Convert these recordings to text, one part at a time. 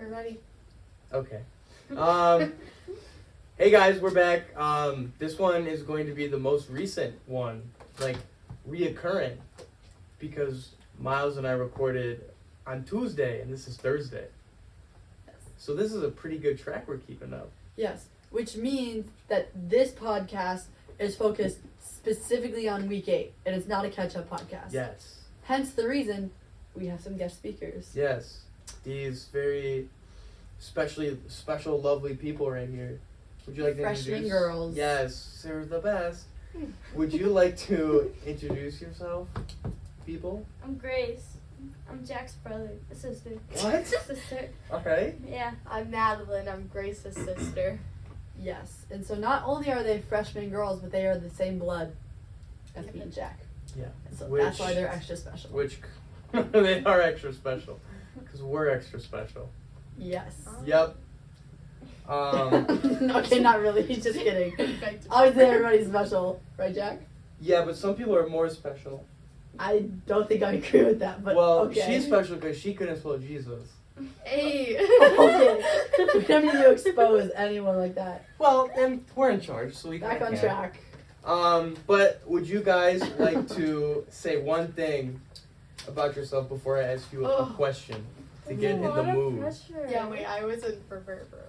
We're ready. Okay. Hey guys, we're back. This one is going to be the most recent one, like reoccurring, because Miles and I recorded on Tuesday, and this is Thursday. Yes. So this is a pretty good track we're keeping up. Yes, which means that this podcast is focused specifically on week 8, and it's not a catch-up podcast. Yes. Hence the reason we have some guest speakers. Yes. These very special, lovely people right here. Would you like to Freshman introduce? girls. Yes, they're the best. Would you like to introduce yourself, people? I'm Grace. I'm Jack's brother, sister. What? Sister. Okay. Yeah. I'm Madelyn. I'm Grace's sister. Yes, and so not only are they freshman girls, but they are the same blood as me and Jack. Yeah. And so Which- that's why they're extra special. Which they are extra special, because we're extra special. Yes. Yep. Okay, not really. He's just kidding. Obviously, everybody's special, right, Jack? Yeah, but some people are more special. I don't think I agree with that, but Well, okay. she's special because she couldn't spell Jesus. Hey. Okay. We don't need to expose anyone like that. Well, and we're in charge, so we Back kinda on can. track. But would you guys like to say one thing about yourself before I ask you a question to get in the mood? Pressure. Yeah, wait, I wasn't prepared for us.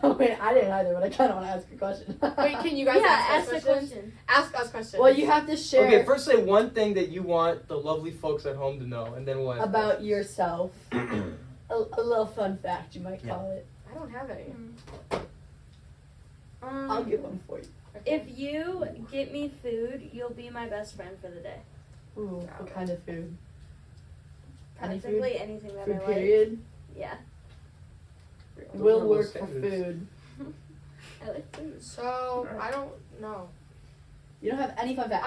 Oh, wait, I didn't either, but I kind of want to ask a question. Wait, can you guys ask ask the us questions? question. Ask us questions. Well, you have to share Okay, first say one thing that you want the lovely folks at home to know, and then we'll ask about questions. yourself. a little fun fact, you might call it. I don't have any. I'll get one for you. If you get me food, you'll be my best friend for the day. Ooh, what kind of food? Any food? Practically anything that Food I like. period? Yeah. Those Will are work those for standards. food. I like food. So, I don't know. You don't have any fun facts.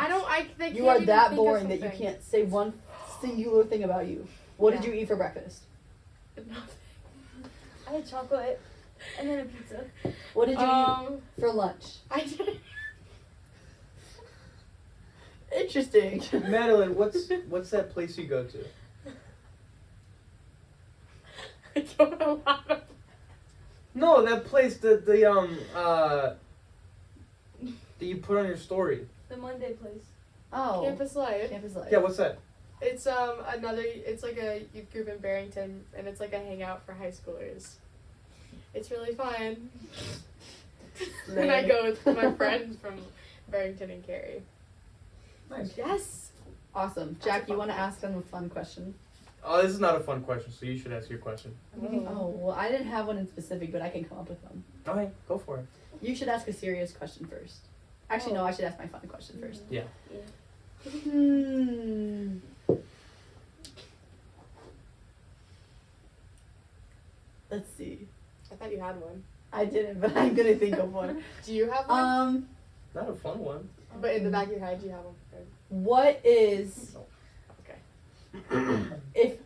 They You can't are even that think of boring that you something. can't say one singular thing about you. What did Yeah. you eat for breakfast? I had chocolate and then a pizza. What did you eat for lunch? I did. Interesting. Madeline, what's that place you go to? I don't know a lot of. No, that place that that you put on your story. The Monday place. Oh. Campus Life. Campus Life. Yeah, what's that? It's it's like a youth group in Barrington, and it's like a hangout for high schoolers. It's really fun. And I go with my friends from Barrington and Cary. Nice. Yes. Awesome. Jack, you want to ask them a fun question? Oh, this is not a fun question, so you should ask your question. Oh, well, I didn't have one in specific, but I can come up with one. Okay, go for it. You should ask a serious question first. Actually, no, I should ask my fun question first. Yeah. Let's see. I thought you had one. I didn't, but I'm gonna think of one. Do you have one? Not a fun one. But in the back of your head, you have one prepared. What is Okay. if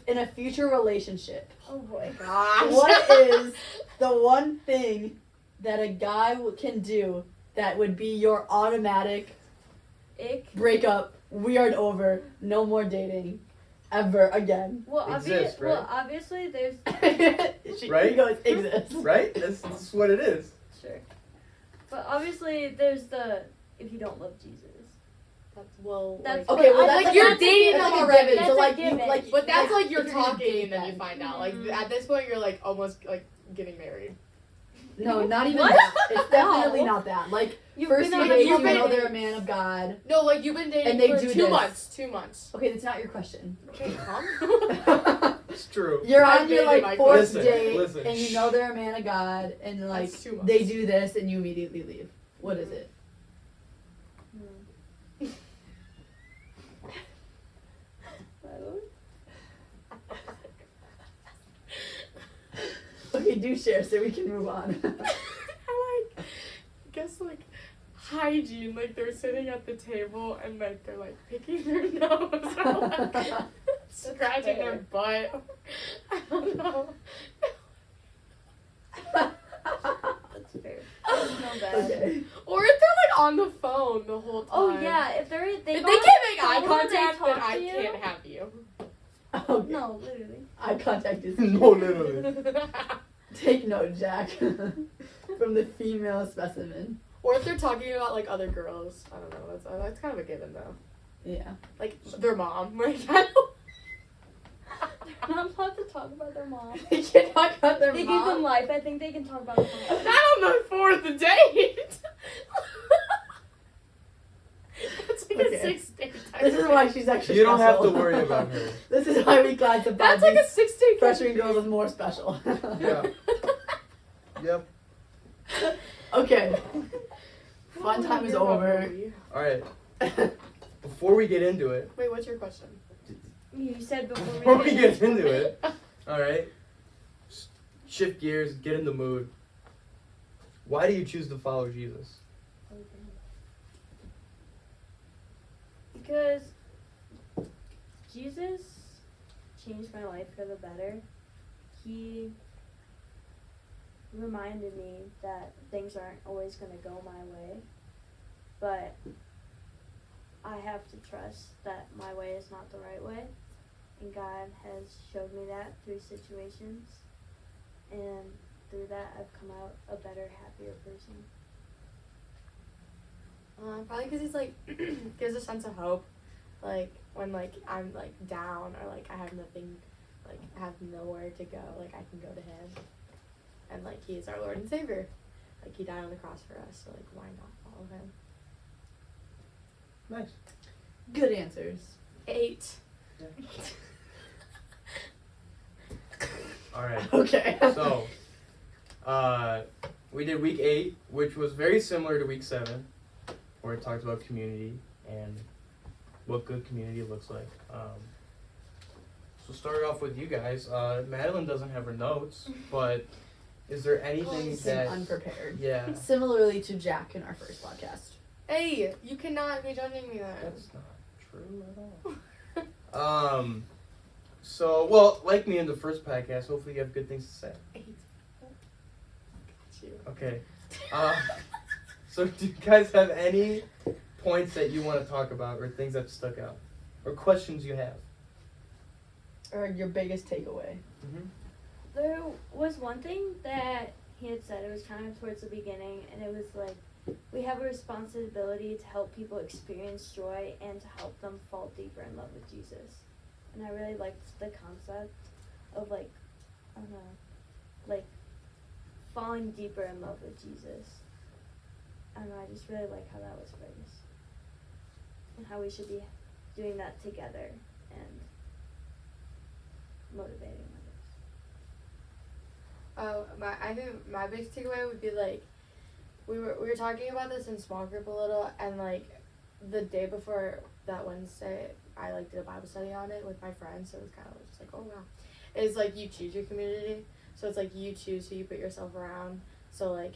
in a future relationship? Oh boy. Gosh. What is the one thing that a guy can do that would be your automatic Ick. breakup? We are over. No more dating, ever again. Well, Exists, right? well, obviously there's Right? He goes exists. Right? That's what it is. sure, but obviously there's the if you don't love Jesus. That's Okay, well, Like, that's you're that's dating that's them like a already. given. So That's a like you given. like, But that's like you're you're gonna talking date and then you them. find out. Like Mhm. at this point, you're like almost like getting married. No, not even What? that. It's definitely No. not that. Like You've first been you on date, a you couple know they're a dates. man of God. No, like you've been dating And they for do 2 this. months. 2 months. Okay, that's not your question. Okay, calm. It's true. You're I'm on your dating like my fourth Listen, date, listen. and you know they're a man of God, and like That's 2 months. they do this, and you immediately leave. What is it? Okay, do share so we can move on. I guess like hygiene. Like they're sitting at the table and like they're like picking their nose or like scratching their butt. I don't know. That's fair. That's no bad. Okay. Or if they're like on the phone the whole time. Oh yeah, if they If they go can't on make the eye phone when they contact, then talk I to you, can't have you. Okay. No, literally. Eye contact is No, literally. Take note, Jack. From the female specimen. Or if they're talking about like other girls, I don't know. That's kind of a given though. Yeah. Like their mom. Like I don't. They're not allowed to talk about their mom. They can't talk about their They mom. gave them life. I think they can talk about their mom. Not on the fourth date. That's like Okay. a 6 date. This is why she's extra You don't have to special. worry about her. This is why we classify That's like a 6 date. freshman girls as more special. Yeah. Yep. Okay. Fun time is over. All right. Before we get into it, Wait, what's your question? You said before we get into it, all right. Shift gears, get in the mood. Why do you choose to follow Jesus? Because Jesus changed my life for the better. He reminded me that things aren't always going to go my way, but I have to trust that my way is not the right way, and God has showed me that through situations, and through that I've come out a better, happier person. Probably because he's like gives a sense of hope, like when like I'm like down or like I have nothing, like I have nowhere to go, like I can go to him, and like he is our Lord and Savior, like he died on the cross for us, so like why not follow him? Nice. Good answers. 8. All right. Okay. So, we did week 8, which was very similar to week 7, where it talked about community and what good community looks like. So start off with you guys. Madelyn doesn't have her notes, but is there anything that Unprepared. yeah? Similarly to Jack in our first podcast. Hey, you cannot be judging me then. That's not true at all. So well, like me in the first podcast, hopefully you have good things to say. 8. Got you. Okay. So do you guys have any points that you want to talk about or things that stuck out or questions you have? Or your biggest takeaway. Mm-hmm. There was one thing that he had said, it was kind of towards the beginning, and it was like, we have a responsibility to help people experience joy and to help them fall deeper in love with Jesus. And I really liked the concept of like, I don't know, like falling deeper in love with Jesus. I don't know, I just really like how that was phrased. And how we should be doing that together and motivating others. I think my biggest takeaway would be like we were talking about this in small group a little, and like the day before that Wednesday I like did a Bible study on it with my friends, so it was kind of just like, oh wow. It's like you choose your community, so it's like you choose who you put yourself around, so like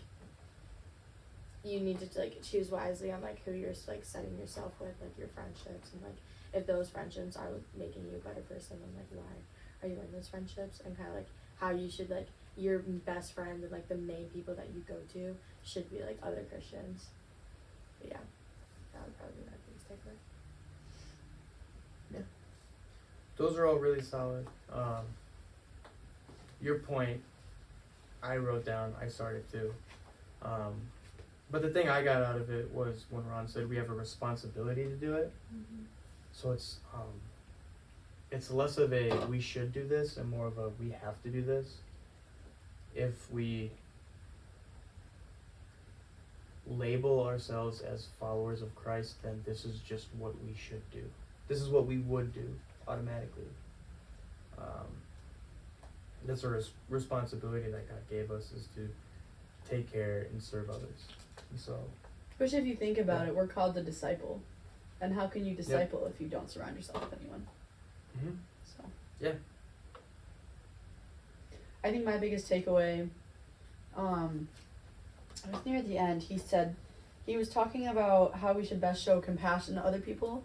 you need to like choose wisely on like who you're like setting yourself with, like your friendships, and like if those friendships are making you a better person, then like why are you in those friendships, and kind of like how you should like your best friend and like the main people that you go to should be like other Christians. But yeah, that would probably be my biggest takeaway. Those are all really solid. Your point, I wrote down, I started too. But the thing I got out of it was when Ron said we have a responsibility to do it. Mm-hmm. So it's less of a we should do this and more of a we have to do this. If we label ourselves as followers of Christ, then this is just what we should do. This is what we would do automatically. That's a responsibility that God gave us, is to take care and serve others. And so, Especially if you think about it, we're called to disciple. And how can you disciple if you don't surround yourself with anyone? mm-hmm. So Yeah. I think my biggest takeaway, I was near the end, he was talking about how we should best show compassion to other people.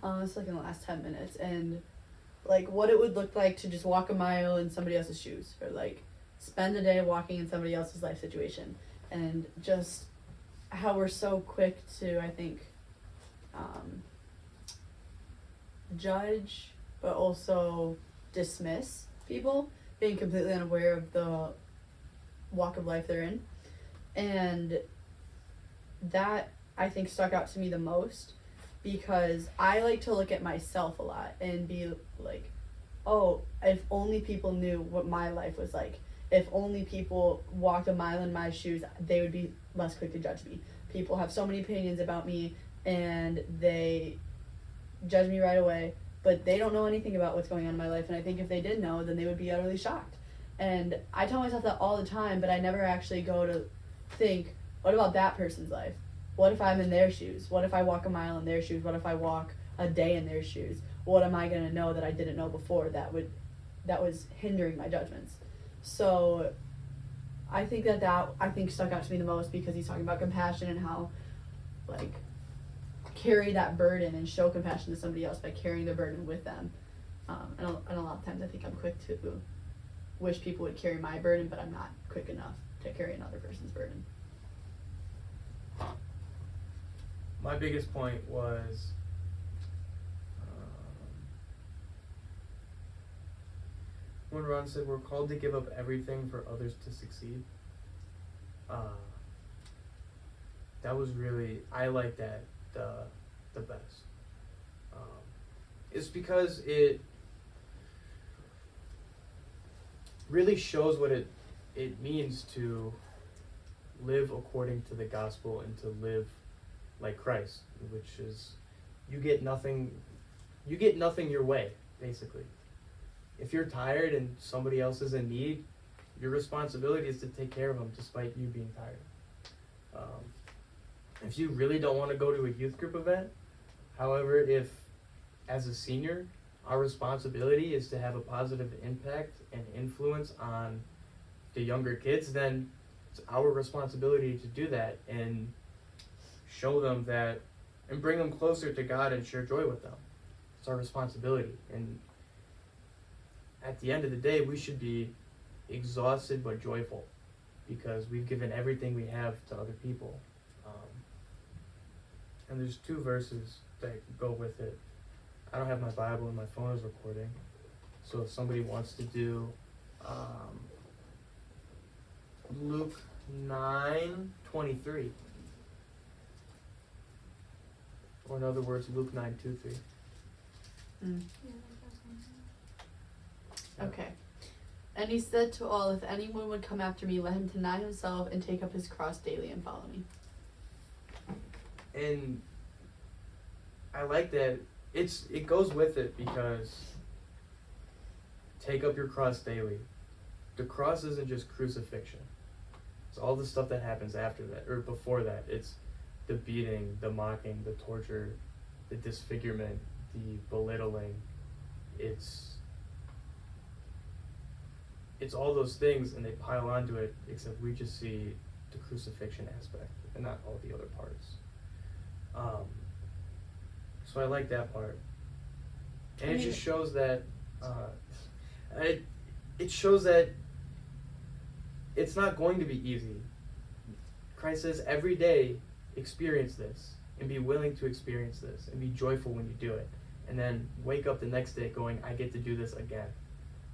It's like in the last 10 minutes, and like what it would look like to just walk a mile in somebody else's shoes, or like spend a day walking in somebody else's life situation, and just how we're so quick to, I think, judge, but also dismiss people, being completely unaware of the walk of life they're in. And that, I think, stuck out to me the most, because I like to look at myself a lot and be like, oh, if only people knew what my life was like. If only people walked a mile in my shoes, they would be less quick to judge me. People have so many opinions about me, and they judge me right away, but they don't know anything about what's going on in my life. And I think if they did know, then they would be utterly shocked. And I tell myself that all the time, but I never actually go to think, what about that person's life? What if I'm in their shoes? What if I walk a mile in their shoes? What if I walk a day in their shoes? What am I going to know that I didn't know before that was hindering my judgments? So I think that I think stuck out to me the most, because he's talking about compassion and how, like, carry that burden and show compassion to somebody else by carrying the burden with them. And a lot of times I think I'm quick to wish people would carry my burden, but I'm not quick enough to carry another person's burden. My biggest point was when Ron said we're called to give up everything for others to succeed. That was really, I like that the best. It's because it really shows what it means to live according to the gospel and to live like Christ, which is you get nothing your way, basically. If you're tired and somebody else is in need, your responsibility is to take care of them despite you being tired. If you really don't want to go to a youth group event, however, if as a senior, our responsibility is to have a positive impact and influence on the younger kids, then it's our responsibility to do that and show them that and bring them closer to God and share joy with them. It's our responsibility. And at the end of the day, we should be exhausted but joyful because we've given everything we have to other people. And there's 2 verses that go with it. I don't have my Bible and my phone is recording. So if somebody wants to do Luke 9:23. Or in other words, Luke 9:2-3. Okay. And he said to all, if anyone would come after me, let him deny himself and take up his cross daily and follow me. And I like that. It goes with it because take up your cross daily. The cross isn't just crucifixion. It's all the stuff that happens after that, or before that. It's the beating, the mocking, the torture, the disfigurement, the belittling. It's all those things, and they pile onto it, except we just see the crucifixion aspect and not all the other parts. So I like that part. And it just shows that it shows that it's not going to be easy. Christ says every day experience this and be willing to experience this and be joyful when you do it. And then wake up the next day going, I get to do this again.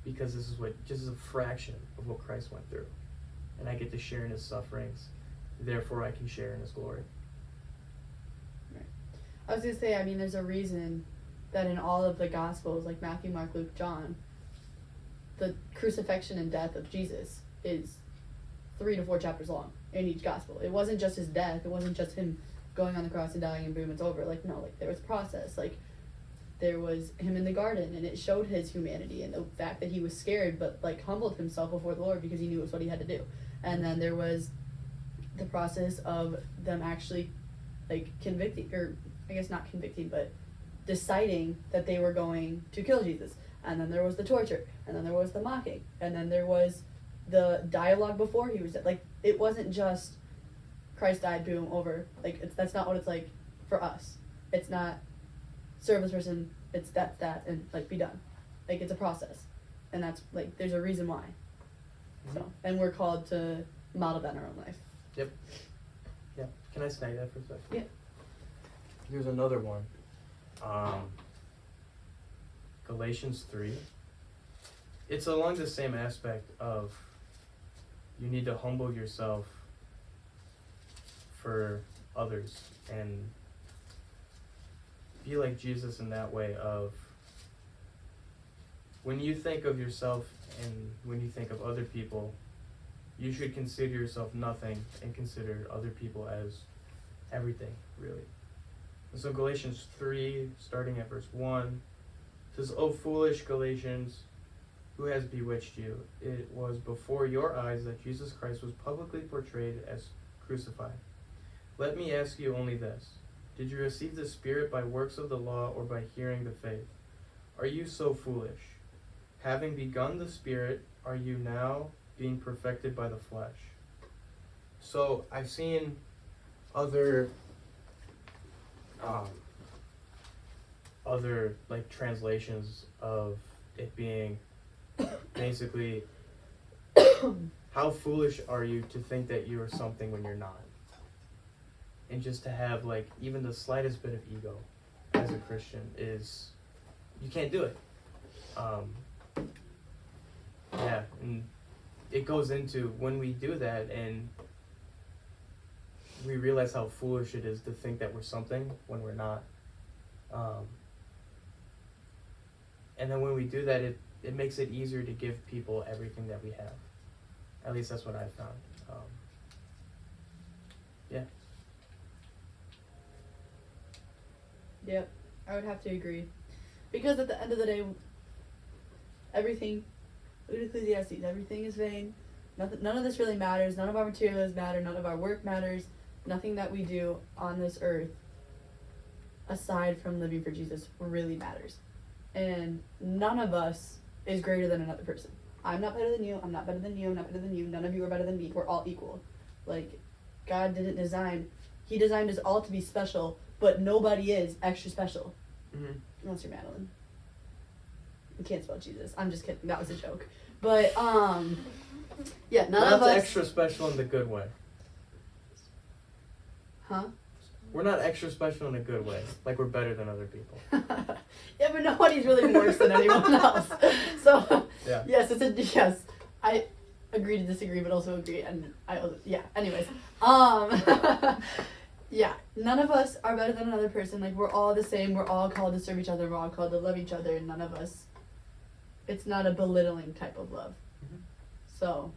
Because this is just a fraction of what Christ went through. And I get to share in his sufferings. Therefore I can share in his glory. Right. I was going to say, I mean, there's a reason that in all of the Gospels, like Matthew, Mark, Luke, John, the crucifixion and death of Jesus is 3 to 4 chapters long in each Gospel. It wasn't just his death. It wasn't just him going on the cross and dying and boom, it's over. Like, no, like, there was process. Like, there was him in the garden, and it showed his humanity and the fact that he was scared but, like, humbled himself before the Lord because he knew it was what he had to do. And then there was the process of them actually, like, convicting, or I guess not convicting, but deciding that they were going to kill Jesus. And then there was the torture, and then there was the mocking, and then there was the dialogue before he was dead. Like, it wasn't just Christ died, boom, over. Like, that's not what it's like for us. It's not serve this person, it's that, and, like, be done. Like, it's a process. And that's, like, there's a reason why. Mm-hmm. So, and we're called to model that in our own life. Yep. Yeah. Can I snag that for a second? Yeah. Here's another one. Galatians 3. it's along the same aspect of you need to humble yourself for others and be like Jesus in that way of when you think of yourself and when you think of other people, you should consider yourself nothing and consider other people as everything, really. And so Galatians 3, starting at verse 1, says, O foolish Galatians, who has bewitched you? It was before your eyes that Jesus Christ was publicly portrayed as crucified. Let me ask you only this. Did you receive the Spirit by works of the law or by hearing the faith? Are you so foolish? Having begun the Spirit, are you now being perfected by the flesh? So I've seen other like translations of it being basically how foolish are you to think that you are something when you're not, and just to have like even the slightest bit of ego as a Christian is you can't do it. Yeah, and it goes into when we do that and we realize how foolish it is to think that we're something when we're not. And then when we do that, it makes it easier to give people everything that we have. At least that's what I've found. Yeah. Yep, I would have to agree. Because at the end of the day, everything, Ecclesiastes, everything is vain. None of this really matters. None of our materials matter. None of our work matters. Nothing that we do on this earth, aside from living for Jesus, really matters. And none of us is greater than another person. I'm not better than you. I'm not better than you. I'm not better than you. None of you are better than me. We're all equal. Like, God didn't design. He designed us all to be special, but nobody is extra special. Mm-hmm. Unless you're Madelyn. You can't spell Jesus. I'm just kidding. That was a joke. But, yeah, none of us... extra special in the good way. Huh? We're not extra special in a good way. Like we're better than other people. Yeah, but nobody's really worse than anyone else. So, yeah. Yes, I agree to disagree, but also agree, and anyways. Yeah, none of us are better than another person. Like, we're all the same. We're all called to serve each other. We're all called to love each other, and none of us, it's not a belittling type of love. Mm-hmm. So,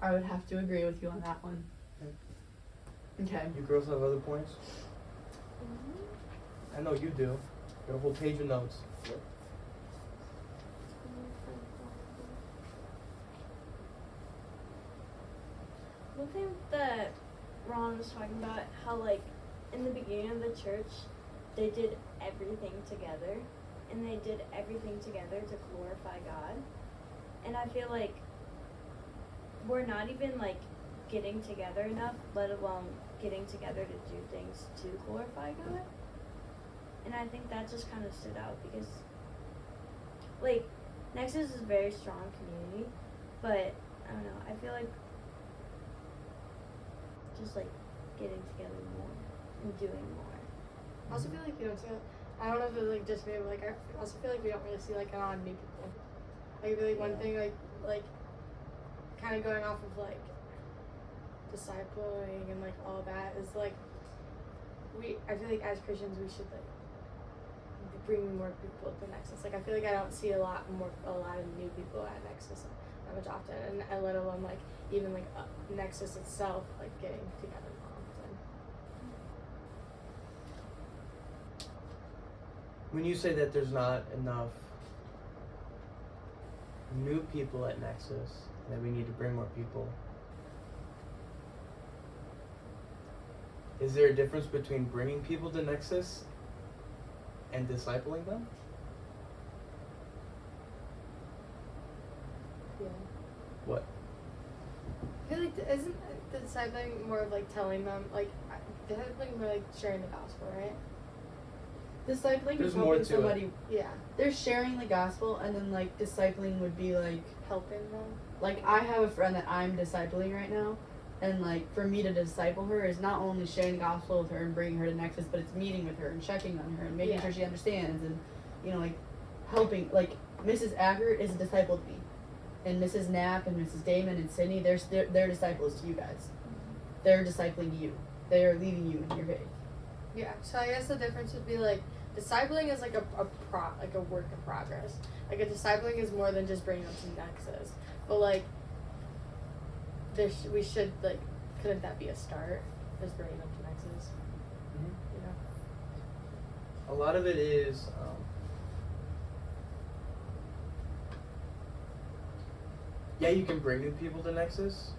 I would have to agree with you on that one. Okay. You girls have other points? I know you do. Got a whole page of notes. One thing that Ron was talking about, how like in the beginning of the church, they did everything together, and they did everything together to glorify God. And I feel like we're not even like getting together enough, let alone getting together to do things to glorify God. And I think that just kind of stood out because, like, Nexus is a very strong community, but I don't know, I feel like just like getting together more and doing more. I also feel like you don't see, I don't know if it's like just me, but like I also feel like we don't really see like a lot of new people. Like I feel like one thing like kind of going off of like discipling and like all that is like I feel like as Christians we should like bring more people to Nexus. Like I feel like I don't see a lot of new people at Nexus that much often, and let alone like even like Nexus itself like getting together more often. When you say that there's not enough new people at Nexus, that we need to bring more people, is there a difference between bringing people to Nexus and discipling them? Yeah. What? I feel like isn't the discipling more of like telling them like discipling more like sharing the gospel, right? Discipling There's is more helping to somebody. Yeah. They're sharing the gospel, and then like discipling would be like Helping them. Like I have a friend that I'm discipling right now, and like for me to disciple her is not only sharing the gospel with her and bringing her to Nexus, but it's meeting with her and checking on her and making sure she understands and like helping. Like Mrs. Acker is a disciple to me, and Mrs. Knapp and Mrs. Damon and Sydney, they're disciples to you guys. They're discipling you. They are leading you in your faith. Yeah, so I guess the difference would be like discipling is like a work in progress. Like a discipling is more than just bringing them to Nexus, but like we should like couldn't that be a start? Just bringing them to Nexus, you know? A lot of it is yeah, you can bring new people to Nexus,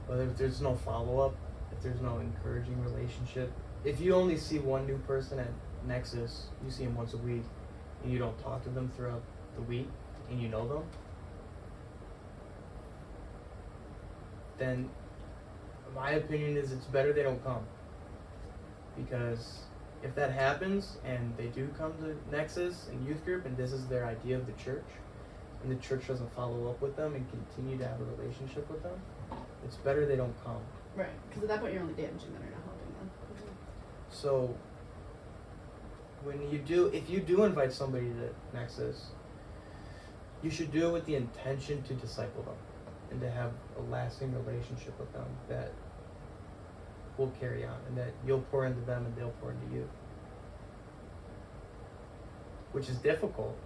but if there's no follow-up, if there's no encouraging relationship, if you only see one new person at Nexus, you see them once a week, and you don't talk to them throughout the week, and you know them, then my opinion is it's better they don't come. Because if that happens, and they do come to Nexus and youth group, and this is their idea of the church, and the church doesn't follow up with them and continue to have a relationship with them, it's better they don't come. Right, because at that point you're only damaging them, you're not helping them. So, if you do invite somebody to Nexus, you should do it with the intention to disciple them and to have a lasting relationship with them that will carry on, and that you'll pour into them and they'll pour into you. Which is difficult.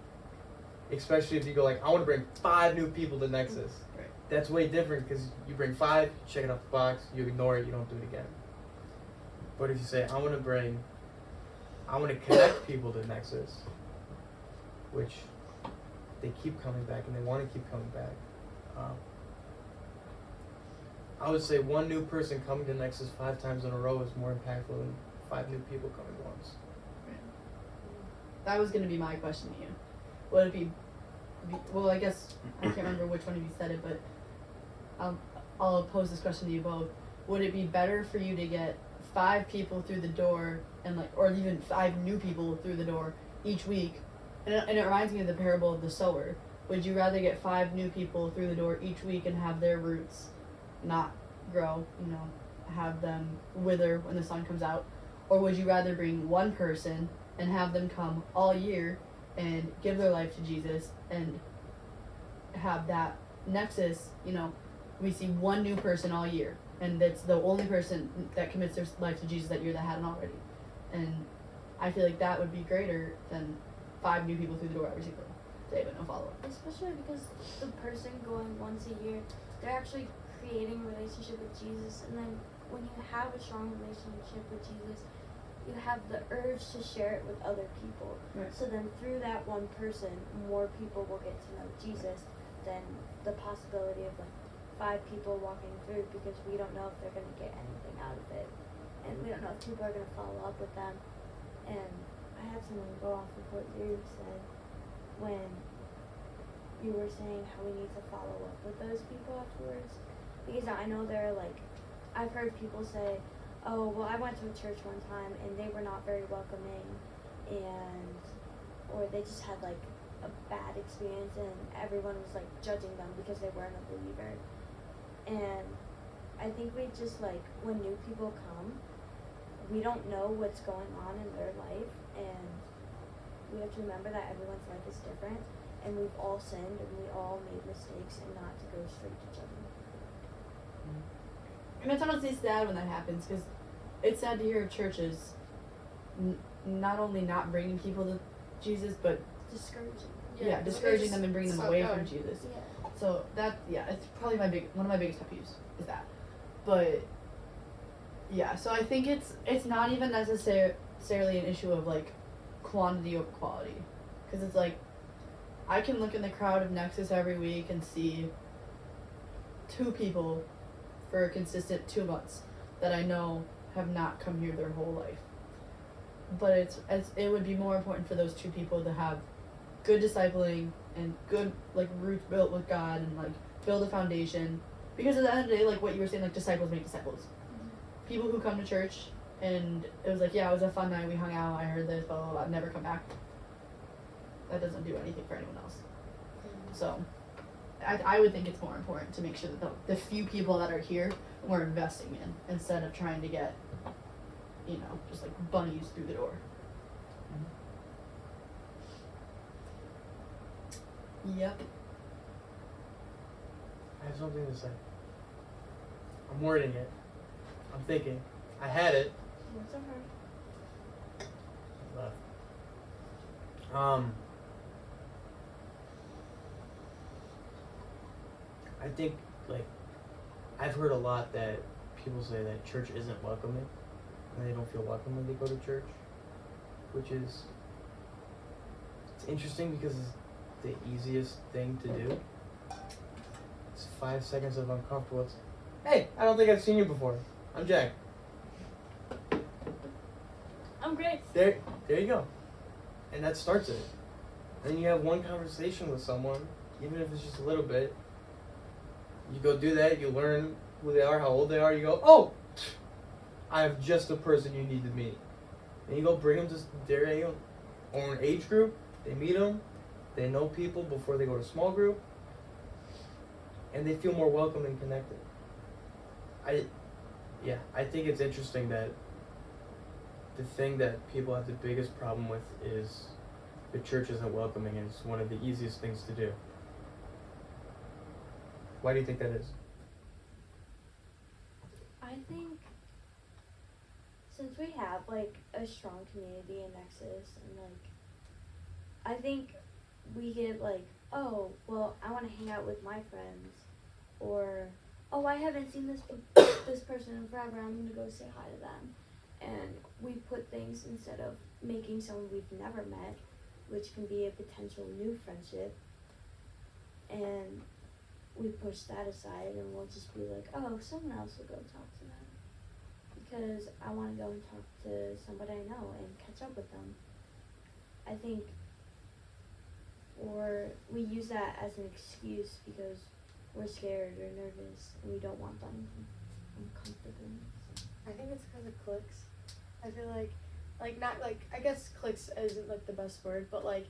Especially if you go like, I want to bring 5 new people to Nexus. Right. That's way different because you bring 5, you check it off the box, you ignore it, you don't do it again. But if you say, I want to connect people to Nexus, which they keep coming back and they want to keep coming back. I would say 1 new person coming to Nexus 5 times in a row is more impactful than 5 new people coming once. Right. That was going to be my question to you. Would it be well, I guess, I can't remember which one of you said it, but I'll pose this question to you both. Would it be better for you to get 5 people through the door, and or even 5 new people through the door each week? And it reminds me of the parable of the sower. Would you rather get 5 new people through the door each week and have their roots not grow, have them wither when the sun comes out? Or would you rather bring 1 person and have them come all year and give their life to Jesus and have that Nexus, we see 1 new person all year, and that's the only person that commits their life to Jesus that year that hadn't already. And I feel like that would be greater than 5 new people through the door every single day, but no follow-up. Especially because the person going once a year, they're actually creating a relationship with Jesus, and then when you have a strong relationship with Jesus, you have the urge to share it with other people. Right. So then through that 1 person, more people will get to know Jesus than the possibility of 5 people walking through, because we don't know if they're going to get anything out of it. And we don't know if people are going to follow up with them. And I had someone go off of what you said when you were saying how we need to follow up with those people afterwards. Because I know I've heard people say, oh, well, I went to a church one time and they were not very welcoming, or they just had a bad experience and everyone was judging them because they weren't a believer. And I think we just when new people come, we don't know what's going on in their life, and we have to remember that everyone's life is different, and we've all sinned and we all made mistakes, and not to go straight to judgment. And it's honestly sad when that happens, because it's sad to hear of churches not only not bringing people to Jesus, but Discouraging. discouraging them and bringing them away from going. Jesus. Yeah. So it's probably one of my biggest pet peeves is that. But yeah, so I think it's not even necessarily an issue of quantity over quality, because it's I can look in the crowd of Nexus every week and see 2 people for a consistent 2 months that I know have not come here their whole life. But it would be more important for those 2 people to have good discipling and good roots built with God, and build a foundation. Because at the end of the day, what you were saying, disciples make disciples. Mm-hmm. People who come to church and it was it was a fun night, we hung out, I heard this, blah, blah, blah, never come back. That doesn't do anything for anyone else. Mm-hmm. So I would think it's more important to make sure that the few people that are here we're investing in, instead of trying to get, just bunnies through the door. Yep. I have something to say. I'm wording it. I'm thinking. I had it. What's on her? Left. I think, like, I've heard a lot that people say that church isn't welcoming, and they don't feel welcome when they go to church, which is, it's interesting because it's the easiest thing to do. It's 5 seconds of uncomfortable. It's, hey, I don't think I've seen you before. I'm Jack. I'm Grace. There you go. And that starts it. And then you have one conversation with someone, even if it's just a little bit. You go do that, you learn who they are, how old they are, you go, oh, I have just the person you need to meet. And you go bring them to their own age group, they meet them, they know people before they go to small group, and they feel more welcome and connected. I think it's interesting that the thing that people have the biggest problem with is the church isn't welcoming, and it's one of the easiest things to do. Why do you think that is? I think since we have like a strong community in Nexus, and like I think we get like, oh, well, I want to hang out with my friends, or oh, I haven't seen this person in forever, I'm gonna go say hi to them. And we put things instead of making someone we've never met, which can be a potential new friendship, and we push that aside, and we'll just be like, oh, someone else will go talk to them, because I want to go and talk to somebody I know and catch up with them. I think, or we use that as an excuse because we're scared or nervous, and we don't want them uncomfortable. I think it's because of cliques. I feel like not like, I guess cliques isn't like the best word, but like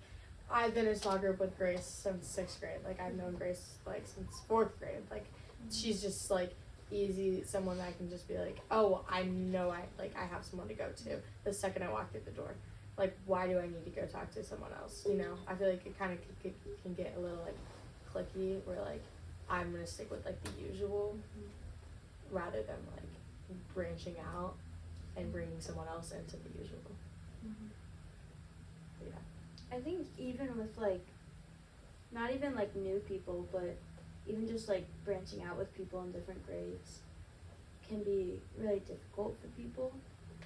I've been in a small group with Grace since 6th grade. Like I've known Grace like since 4th grade. Like she's just like easy, someone that I can just be like, oh, I know I have someone to go to the second I walk through the door. Like, why do I need to go talk to someone else? You know, I feel like it kind of can get a little like cliquey, where like I'm gonna stick with like the usual rather than like branching out and bringing someone else into the usual. Yeah. I think even with like, not even like new people, but even just like branching out with people in different grades can be really difficult for people,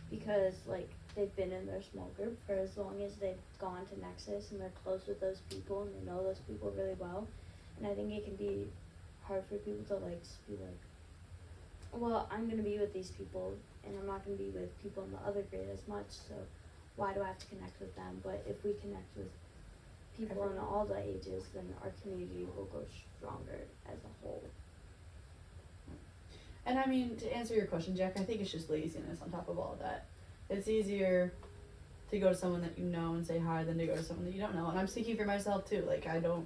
because like they've been in their small group for as long as they've gone to Nexus, and they're close with those people and they know those people really well. And I think it can be hard for people to like just be like, well, I'm gonna be with these people and I'm not gonna be with people in the other grade as much, so why do I have to connect with them? But if we connect with people in all the ages, then our community will go stronger as a whole. And I mean, to answer your question, Jack, I think it's just laziness on top of all of that. It's easier to go to someone that you know and say hi than to go to someone that you don't know. And I'm speaking for myself too. Like, I don't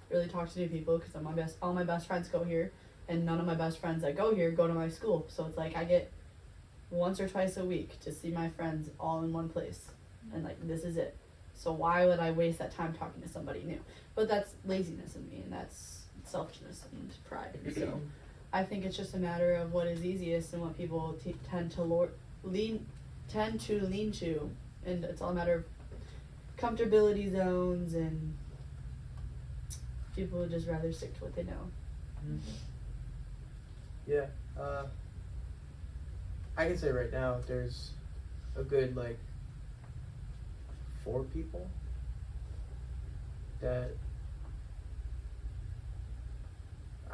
really talk to new people because all my best friends go here, and none of my best friends that go here go to my school. So it's like I get once or twice a week to see my friends all in one place, and like this is it. So why would I waste that time talking to somebody new? But that's laziness in me, and that's selfishness and pride. So I think it's just a matter of what is easiest and what people tend to lean to, and it's all a matter of comfortability zones, and people would just rather stick to what they know. Yeah, I can say right now there's a good like 4 people that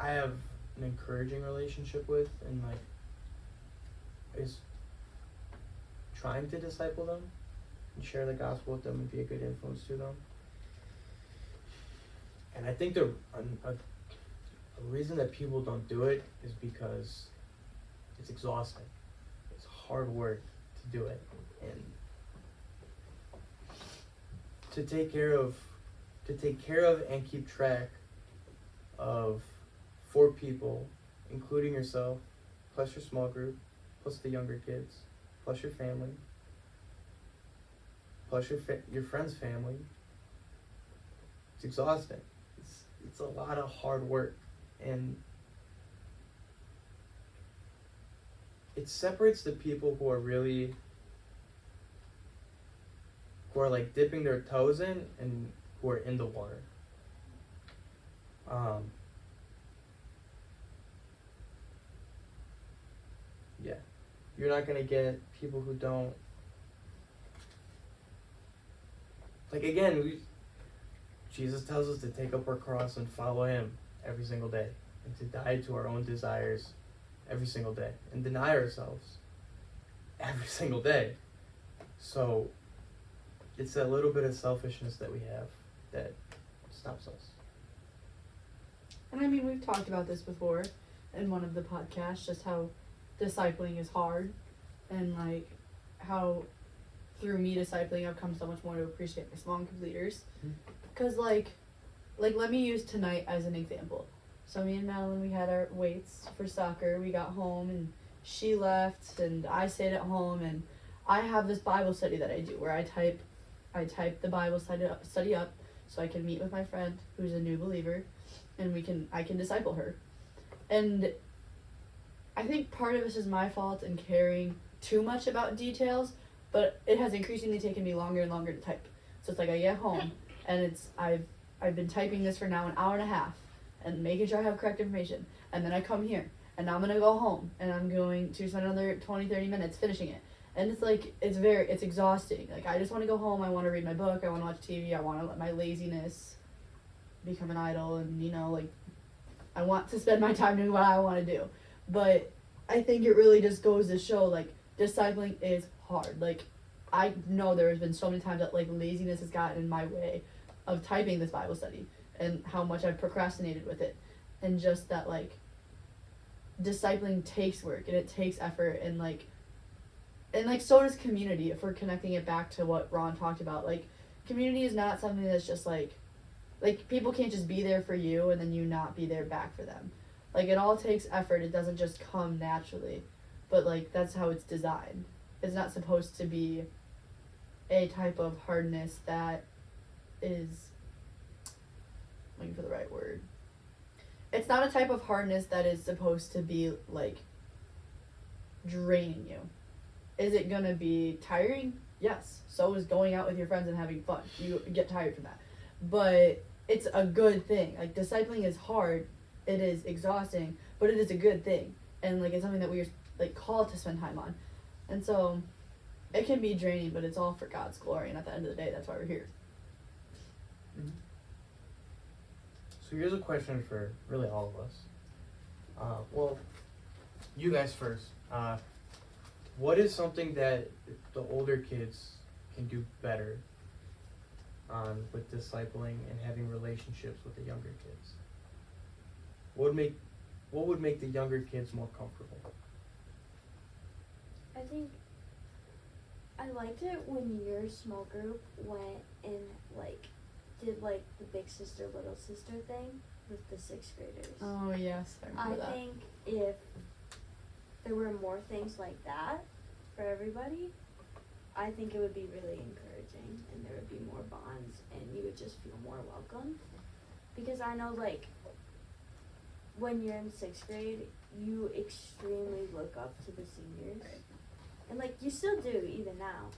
I have an encouraging relationship with, and like is trying to disciple them and share the gospel with them and be a good influence to them. And I think a reason that people don't do it is because it's exhausting. It's hard work to do it, and to take care of and keep track of 4 people, including yourself, plus your small group, plus the younger kids, plus your family, plus your friend's family. It's exhausting. It's it's a lot of hard work, and it separates the people who are like dipping their toes in and who are in the water. Yeah, you're not gonna get people who don't, like, again, Jesus tells us to take up our cross and follow him every single day, and to die to our own desires every single day, and deny ourselves every single day. So it's that little bit of selfishness that we have that stops us. And I mean, we've talked about this before in one of the podcasts, just how discipling is hard, and like how through me discipling I've come so much more to appreciate my small group leaders. Because like let me use tonight as an example. So me and Madelyn, we had our weights for soccer. We got home and she left and I stayed at home, and I have this Bible study that I do where I type the Bible study up so I can meet with my friend who's a new believer, and I can disciple her. And I think part of this is my fault in caring too much about details, but it has increasingly taken me longer and longer to type. So it's like I get home and I've been typing this for now an hour and a half and making sure I have correct information, and then I come here and now I'm gonna go home and I'm going to spend another 20-30 minutes finishing it. And it's like, it's exhausting. Like, I just want to go home, I want to read my book, I want to watch TV, I want to let my laziness become an idol, and, you know, like, I want to spend my time doing what I want to do. But I think it really just goes to show, like, discipling is hard. Like, I know there has been so many times that, like, laziness has gotten in my way of typing this Bible study, and how much I've procrastinated with it. And just that, like, discipling takes work, and it takes effort, and, like, so does community, if we're connecting it back to what Ron talked about. Like, community is not something that's just, like, people can't just be there for you and then you not be there back for them. Like, it all takes effort. It doesn't just come naturally. But, like, that's how it's designed. It's not supposed to be a type of hardness that is, looking for the right word. It's not a type of hardness that is supposed to be, like, draining you. Is it gonna be tiring? Yes. So is going out with your friends and having fun. You get tired from that. But it's a good thing. Like, discipling is hard. It is exhausting, but it is a good thing. And, like, it's something that we are, like, called to spend time on. And so it can be draining, but it's all for God's glory. And at the end of the day, that's why we're here. Mm-hmm. So here's a question for really all of us. Well, you guys first. What is something that the older kids can do better with discipling and having relationships with the younger kids? What would make the younger kids more comfortable? I think I liked it when your small group went and, like, did, like, the big sister, little sister thing with the 6th graders. Oh, yes. I remember that. I think if there were more things like that for everybody, I think it would be really encouraging, and there would be more bonds, and you would just feel more welcome. Because I know, like, when you're in 6th grade, you extremely look up to the seniors. And, like, you still do, even now.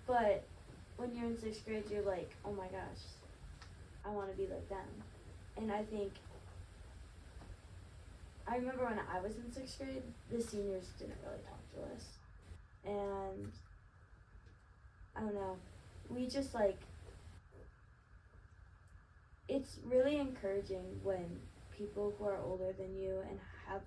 But when you're in 6th grade, you're like, oh my gosh, I want to be like them. And I think, I remember when I was in 6th grade, the seniors didn't really talk to us. And, I don't know, we just, like, it's really encouraging when people who are older than you and have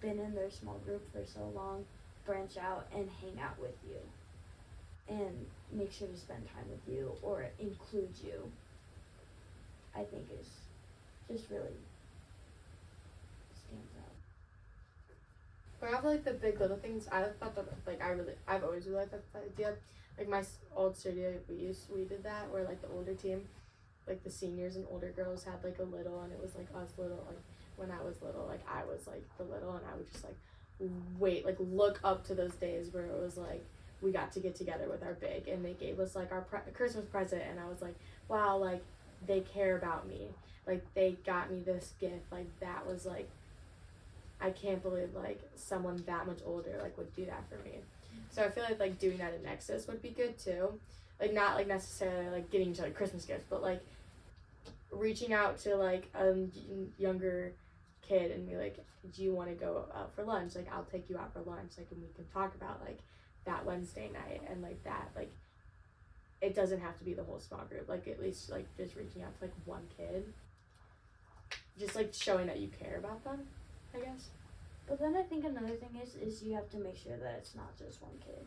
been in their small group for so long branch out and hang out with you and make sure to spend time with you or include you. I think is just really stands out. But I feel like the big little things, I thought that, like, I've always really liked that idea. Like, my old studio, we did that, where, like, the older team, like, the seniors and older girls had, like, a little, and it was, like, us little, like, when I was little, like, I was, like, the little, and I would just, like, look up to those days where it was, like, we got to get together with our big, and they gave us, like, our Christmas present, and I was, like, wow, like, they care about me. like, they got me this gift, like, that was, like, I can't believe, like, someone that much older, like, would do that for me. So I feel like, doing that at Nexus would be good, too. Like, not, like, necessarily, like, getting each other Christmas gifts, but, like, reaching out to, like, a younger kid and be like, do you want to go out for lunch? Like, I'll take you out for lunch, like, and we can talk about, like, that Wednesday night, and, like, that, like, it doesn't have to be the whole small group, like, at least, like, just reaching out to, like, one kid, just, like, showing that you care about them, I guess. But then I think another thing is you have to make sure that it's not just one kid.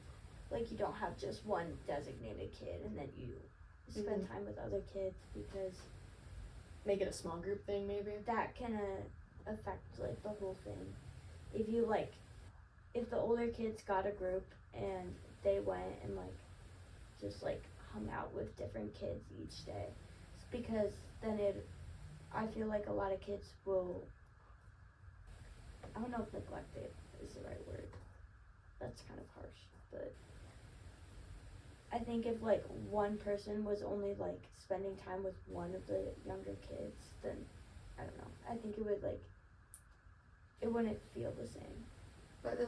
Like, you don't have just one designated kid and then you spend time with other kids, because Make it a small group thing, maybe. that can affect, like, the whole thing. If you, like, if the older kids got a group and they went and, like, just, like, hung out with different kids each day, because then I feel like a lot of kids will, I don't know if neglected is the right word. That's kind of harsh, but I think if, like, one person was only, like, spending time with one of the younger kids, then, I don't know, I think it would, like, it wouldn't feel the same. But